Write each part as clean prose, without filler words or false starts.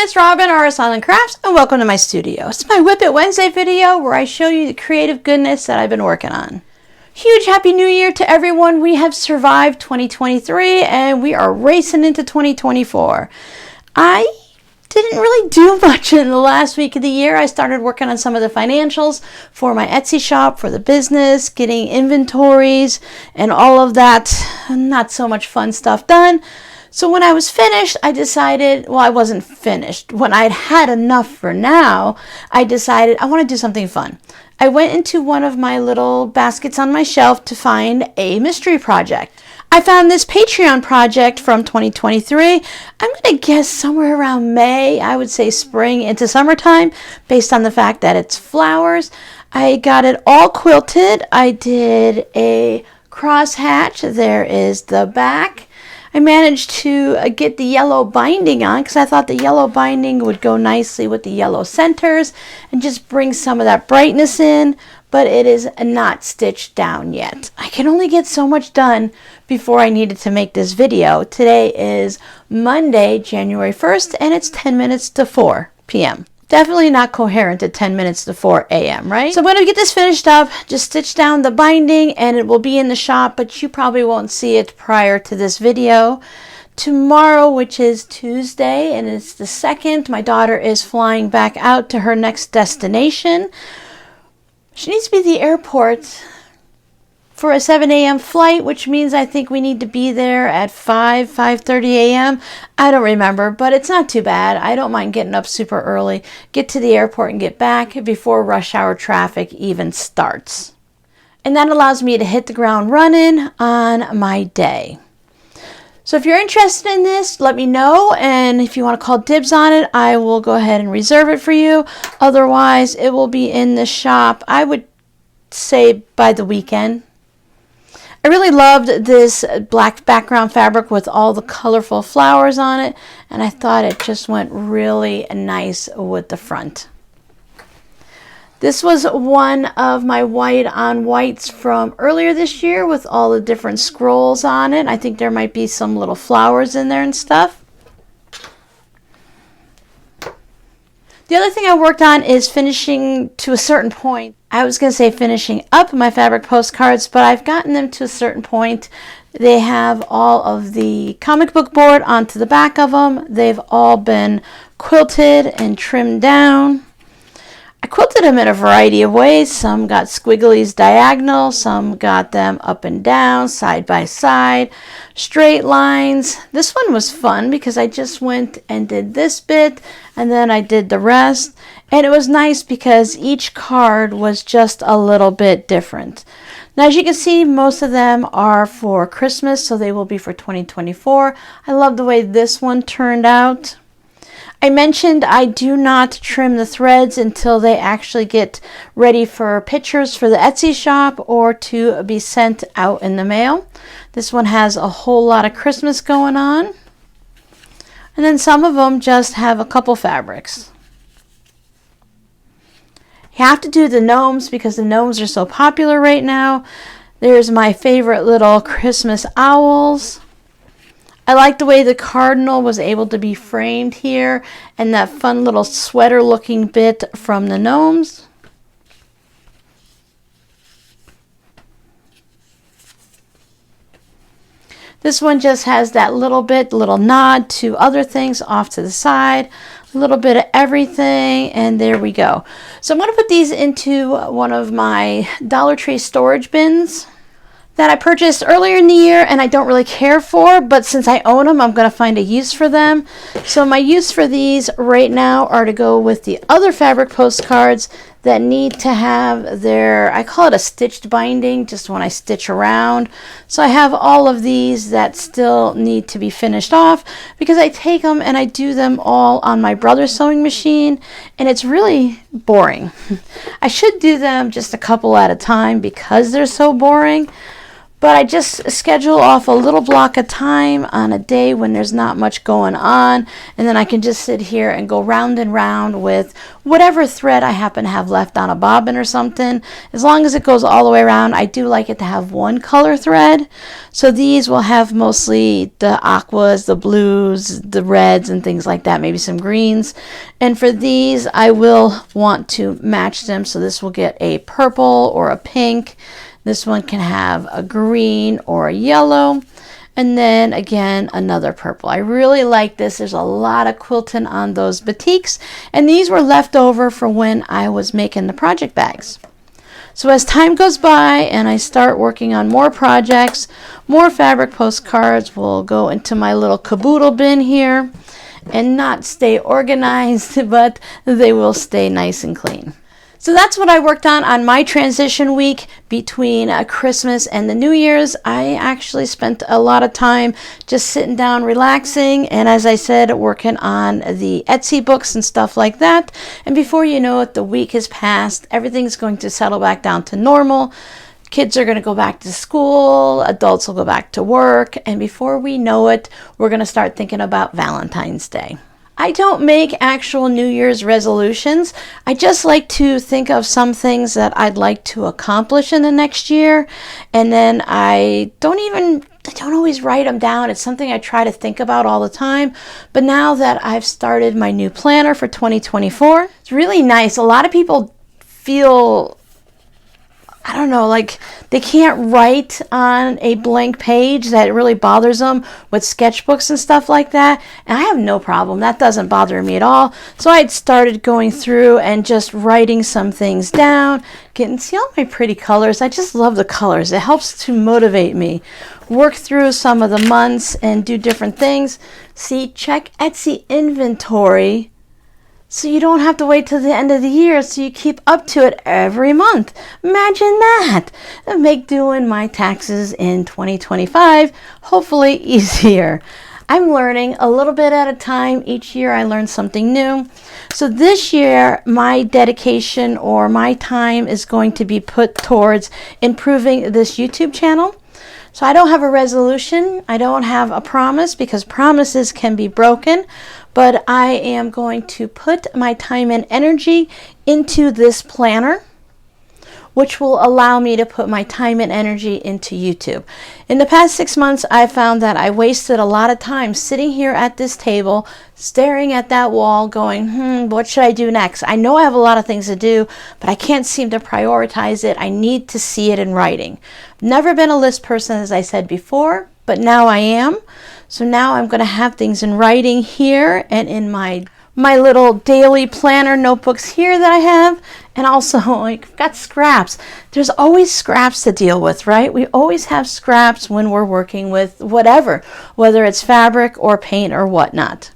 it's Robin, Artist Island Crafts, and welcome to my studio. It's my WiP It Wednesday video where I show you the creative goodness that I've been working on. Huge Happy New Year to everyone. We have survived 2023 and we are racing into 2024. I didn't really do much in the last week of the year. I started working on some of the financials for my Etsy shop, for the business, getting inventories and all of that not so much fun stuff done. So when I was finished, I decided, well, I wasn't finished. When I'd had enough for now, I decided I want to do something fun. I went into one of my little baskets on my shelf to find a mystery project. I found this Patreon project from 2023. I'm going to guess somewhere around May, I would say spring into summertime, based on the fact that it's flowers. I got it all quilted. I did a cross hatch. There is the back. I managed to get the yellow binding on because I thought the yellow binding would go nicely with the yellow centers and just bring some of that brightness in, but it is not stitched down yet. I can only get so much done before I needed to make this video. Today is Monday, January 1st, and it's 10 minutes to 4 p.m. Definitely not coherent at 10 minutes to 4 a.m., right? So I'm going to get this finished up, just stitch down the binding, and it will be in the shop, but you probably won't see it prior to this video. Tomorrow, which is Tuesday, and it's the 2nd, my daughter is flying back out to her next destination. She needs to be at the airport for a 7 a.m. flight, which means I think we need to be there at 5:30 a.m. I don't remember, but it's not too bad. I don't mind getting up super early, get to the airport and get back before rush hour traffic even starts. And that allows me to hit the ground running on my day. So if you're interested in this, let me know, and if you want to call dibs on it, I will go ahead and reserve it for you. Otherwise, it will be in the shop, I would say, by the weekend. I really loved this black background fabric with all the colorful flowers on it, and I thought it just went really nice with the front. This was one of my white on whites from earlier this year with all the different scrolls on it. I think there might be some little flowers in there and stuff. The other thing I worked on is finishing to a certain point. I was going to say finishing up my fabric postcards, but I've gotten them to a certain point. They have all of the comic book board onto the back of them. They've all been quilted and trimmed down. I quilted them in a variety of ways. Some got squigglies diagonal, some got them up and down, side by side, straight lines. This one was fun because I just went and did this bit and then I did the rest. And it was nice because each card was just a little bit different. Now, as you can see, most of them are for Christmas, so they will be for 2024. I love the way this one turned out. I mentioned I do not trim the threads until they actually get ready for pictures for the Etsy shop or to be sent out in the mail. This one has a whole lot of Christmas going on. And then some of them just have a couple fabrics. You have to do the gnomes because the gnomes are so popular right now. There's my favorite little Christmas owls. I like the way the cardinal was able to be framed here and that fun little sweater looking bit from the gnomes. This one just has that little nod to other things off to the side, a little bit of everything, and there we go. So I'm going to put these into one of my Dollar Tree storage bins that I purchased earlier in the year and I don't really care for, but since I own them, I'm going to find a use for them. So my use for these right now are to go with the other fabric postcards that need to have their, I call it a stitched binding, just when I stitch around. So I have all of these that still need to be finished off because I take them and I do them all on my brother's sewing machine and it's really boring. I should do them just a couple at a time because they're so boring. But I just schedule off a little block of time on a day when there's not much going on, and then I can just sit here and go round and round with whatever thread I happen to have left on a bobbin or something. As long as it goes all the way around, I do like it to have one color thread. So these will have mostly the aquas, the blues, the reds, and things like that, maybe some greens. And for these, I will want to match them, so this will get a purple or a pink. This one can have a green or a yellow, and then again another purple. I really like this. There's a lot of quilting on those batiks, and these were left over for when I was making the project bags. So as time goes by and I start working on more projects, more fabric postcards will go into my little caboodle bin here and not stay organized, but they will stay nice and clean. So that's what I worked on my transition week between Christmas and the New Year's. I actually spent a lot of time just sitting down, relaxing, and as I said, working on the Etsy books and stuff like that. And before you know it, the week has passed. Everything's going to settle back down to normal. Kids are going to go back to school, adults will go back to work, and before we know it, we're going to start thinking about Valentine's Day. I don't make actual New Year's resolutions. I just like to think of some things that I'd like to accomplish in the next year, and then I don't always write them down. It's something I try to think about all the time. But now that I've started my new planner for 2024, it's really nice. A lot of people feel, I don't know, like they can't write on a blank page, that it really bothers them with sketchbooks and stuff like that. And I have no problem. That doesn't bother me at all. So I had started going through and just writing some things down. See all my pretty colors. I just love the colors. It helps to motivate me. Work through some of the months and do different things. See, check Etsy inventory, so you don't have to wait till the end of the year, so you keep up to it every month. Imagine that. It'll make doing my taxes in 2025 hopefully easier. I'm learning a little bit at a time. Each year I learn something new. So this year my dedication or my time is going to be put towards improving this YouTube channel. So I don't have a resolution. I don't have a promise, because promises can be broken. But I am going to put my time and energy into this planner, which will allow me to put my time and energy into YouTube. In the past 6 months, I found that I wasted a lot of time sitting here at this table, staring at that wall, going, what should I do next? I know I have a lot of things to do, but I can't seem to prioritize it. I need to see it in writing. Never been a list person, as I said before, but now I am. So now I'm going to have things in writing here and in my little daily planner notebooks here that I have. And also, I've got scraps. There's always scraps to deal with, right? We always have scraps when we're working with whatever, whether it's fabric or paint or whatnot.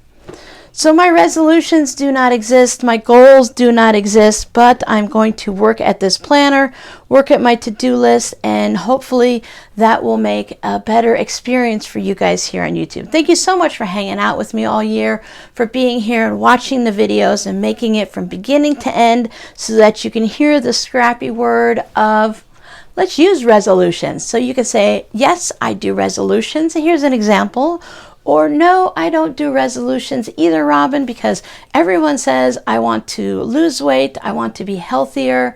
So my resolutions do not exist, my goals do not exist, but I'm going to work at this planner, work at my to-do list, and hopefully that will make a better experience for you guys here on YouTube. Thank you so much for hanging out with me all year, for being here and watching the videos and making it from beginning to end so that you can hear the scrappy word of, let's use resolutions. So you can say, yes, I do resolutions. And here's an example. Or no, I don't do resolutions either, Robin, because everyone says I want to lose weight, I want to be healthier,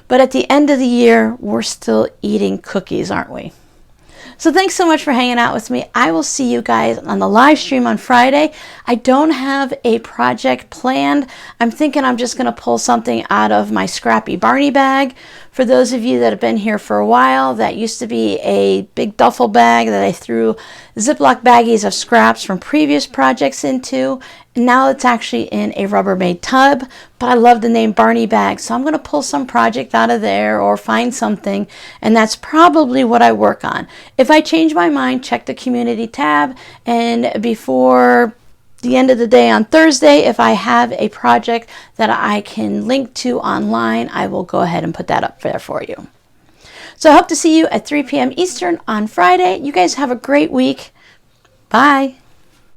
but at the end of the year, we're still eating cookies, aren't we? So thanks so much for hanging out with me. I will see you guys on the live stream on Friday. I don't have a project planned. I'm thinking I'm just going to pull something out of my scrappy Barney bag. For those of you that have been here for a while, that used to be a big duffel bag that I threw Ziploc baggies of scraps from previous projects into. Now it's actually in a Rubbermaid tub, but I love the name Barney bag, so I'm going to pull some project out of there or find something, and that's probably what I work on. If I change my mind, check the community tab, and before the end of the day on Thursday, if I have a project that I can link to online, I will go ahead and put that up there for you. So I hope to see you at 3 p.m. Eastern on Friday. You guys have a great week. Bye.